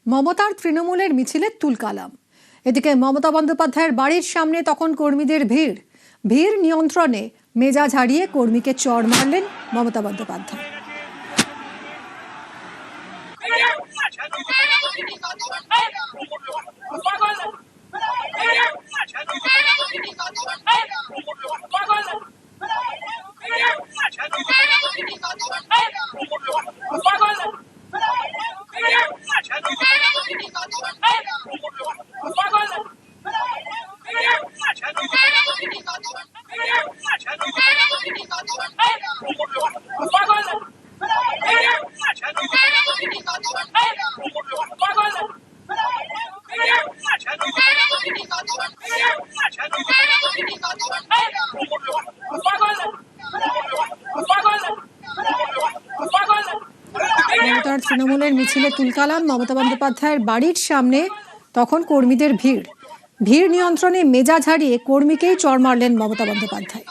মমতার তৃণমূলের মিছিলে তুলকালাম। এদিকে মমতা বন্দ্যোপাধ্যায়ের বাড়ির সামনে তখন কর্মীদের ভিড় নিয়ন্ত্রণে মেজাজ হারিয়ে কর্মীকে চড় মারলেন মমতা বন্দ্যোপাধ্যায়। মমতার তৃণমূলের মিছিলে তুলকালাম। মমতা বন্দ্যোপাধ্যায়ের বাড়ির সামনে তখন কর্মীদের ভিড় নিয়ন্ত্রণে মেজাজ হারিয়ে কর্মীকেই চড় মারলেন মমতা বন্দ্যোপাধ্যায়।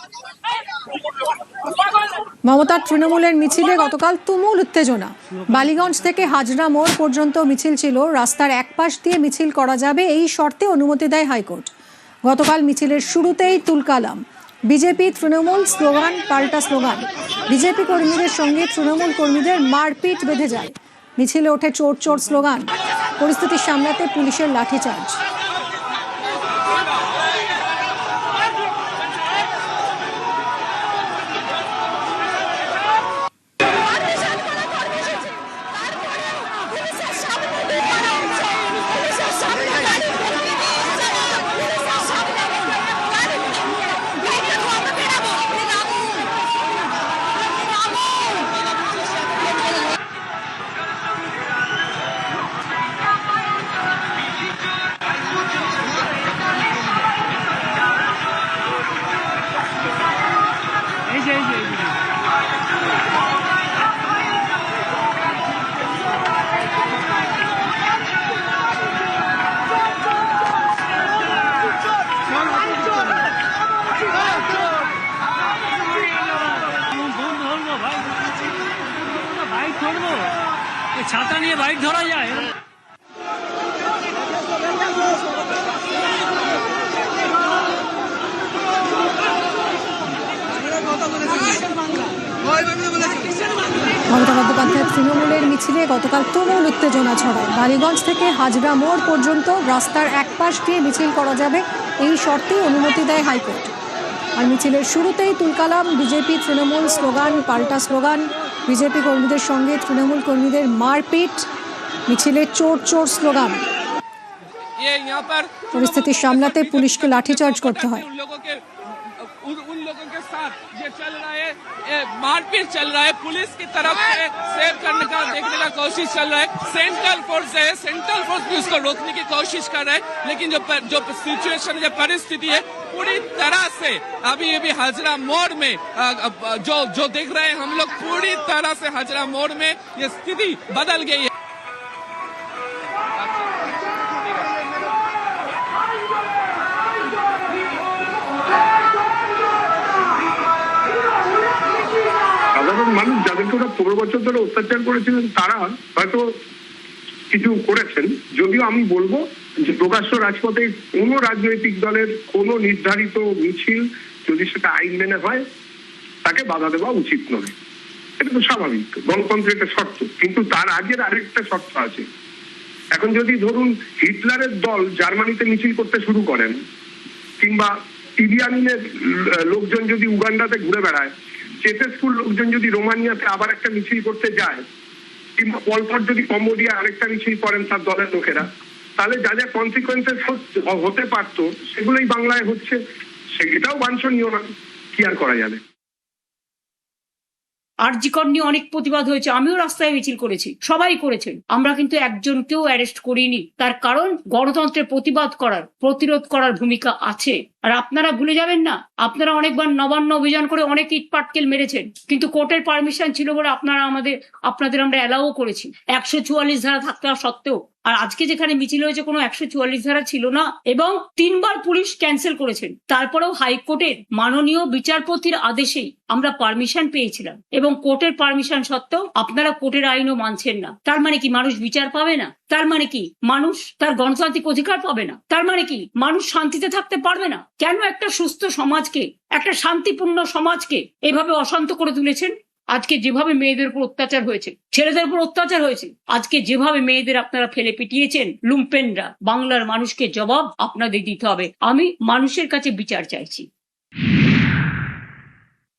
মমতার তৃণমূলের মিছিলে গতকাল তুমুল উত্তেজনা। বালিগঞ্জ থেকে হাজরা মোড় পর্যন্ত মিছিল ছিল। রাস্তার এক পাশ দিয়ে মিছিল করা যাবে এই শর্তে অনুমতি দেয় হাইকোর্ট। গতকাল মিছিলের শুরুতেই তুলকালাম। বিজেপি তৃণমূল স্লোগান পাল্টা স্লোগান। বিজেপি কর্মীদের সঙ্গে তৃণমূল কর্মীদের মারপিট বেঁধে যায়। মিছিলে ওঠে চোর চোর স্লোগান। পরিস্থিতি সামলাতে পুলিশের লাঠিচার্জ। ছাতা নিয়ে বাইক ধরা যায়? মমতা বন্দ্যোপাধ্যায়ের তৃণমূলের মিছিলে গতকাল তুমুল উত্তেজনা ছড়ায়। বালিগঞ্জ থেকে হাজরা মোড় পর্যন্ত রাস্তার এক পাশ দিয়ে মিছিল করা যাবে এই শর্তে অনুমতি দেয় হাইকোর্ট। আর মিছিলের শুরুতেই তুলকালাম। বিজেপি তৃণমূল স্লোগান পাল্টা স্লোগান। বিজেপি কর্মীদের সঙ্গে তৃণমূল কর্মীদের মারপিট। মিছিলে চোর চোর স্লোগান। পরিস্থিতি সামলাতে পুলিশকে লাঠিচার্জ করতে হয়। उन लोगों के साथ ये चल रहा है, मारपीट चल रहा है। पुलिस की तरफ से सेव करने का देखने का कोशिश चल रहा है। सेंट्रल फोर्स भी उसको रोकने की कोशिश कर रहा है। लेकिन जो सिचुएशन जो परिस्थिति है पूरी तरह से अभी हाजरा मोड़ में जो देख रहे हैं हम लोग, पूरी तरह से हाजरा मोड़ में ये स्थिति बदल गई है। সাধারণ মানুষ যাদেরকে ওরা 15 বছর ধরে অত্যাচার করেছিলেন তারা হয়তো কিছু করেছেন। যদিও আমি বলবো যে প্রকাশ্য রাজপথে কোনো রাজনৈতিক দলের কোনো নির্ধারিত মিছিল যদি সেটা আইন মেনে হয় তাকে বাধা দেওয়া উচিত নয়। এটা তো স্বাভাবিক, গণতন্ত্রের একটা শর্ত। কিন্তু তার আগের আরেকটা শর্ত আছে। এখন যদি ধরুন হিটলারের দল জার্মানিতে মিছিল করতে শুরু করেন, কিংবা ইদি আমিনের লোকজন যদি উগান্ডাতে ঘুরে বেড়ায়, চেতেস্কুর লোকজন যদি রোমানিয়াতে আবার একটা মিছিল করতে যায়, কিংবা পলপট যদি কম্বোডিয়া আরেকটা মিছিল করেন তার দলের লোকেরা, তাহলে যা যা কনসিকুয়েন্সেস হতে পারতো সেগুলোই বাংলায় হচ্ছে। সেটাও বাঞ্ছনীয় না, কি আর করা যাবে। আরজি কর নিয়ে অনেক প্রতিবাদ হয়েছে, আমিও রাস্তায় মিছিল করেছি, সবাই করেছেন। আমরা কিন্তু একজনকেও অ্যারেস্ট করিনি। তার কারণ গণতন্ত্রের প্রতিবাদ করার, প্রতিরোধ করার ভূমিকা আছে। আর আপনারা ভুলে যাবেন না, আপনারা অনেকবার নবান্ন অভিযান করে অনেক ইট পাটকেল মেরেছেন, কিন্তু কোর্টের পারমিশন ছিল বলে আপনাদের আমরা অ্যালাও করেছি। 144 ধারা থাকা সত্ত্বেও আর আজকে যেখানে মিছিল হয়েছে কোনো 144 ধারা ছিল না এবং 3 বার পুলিশ ক্যান্সেল করেছেন, তারপরেও হাইকোর্টের মাননীয় বিচারপতির আদেশেই আমরা পারমিশন পেয়েছিলাম এবং কোর্টের পারমিশন সত্ত্বেও আপনারা কোর্টের আইনও মানছেন না। তার মানে কি মানুষ বিচার পাবে না? তার মানে কি মানুষ তার গণতান্ত্রিক অধিকার পাবে না? তার মানে কি মানুষ শান্তিতে থাকতে পারবে না? কেন একটা সুস্থ সমাজকে, একটা শান্তিপূর্ণ সমাজকে এভাবে অশান্ত করে তুলেছেন? আজকে যেভাবে মেয়েদের উপর অত্যাচার হয়েছে, ছেলেদের উপর অত্যাচার হয়েছে, আজকে যেভাবে মেয়েদের আপনারা ফেলে পিটিয়েছেন লুম্পেনরা, বাংলার মানুষকে জবাব আপনাদের দিতে হবে। আমি মানুষের কাছে বিচার চাইছি।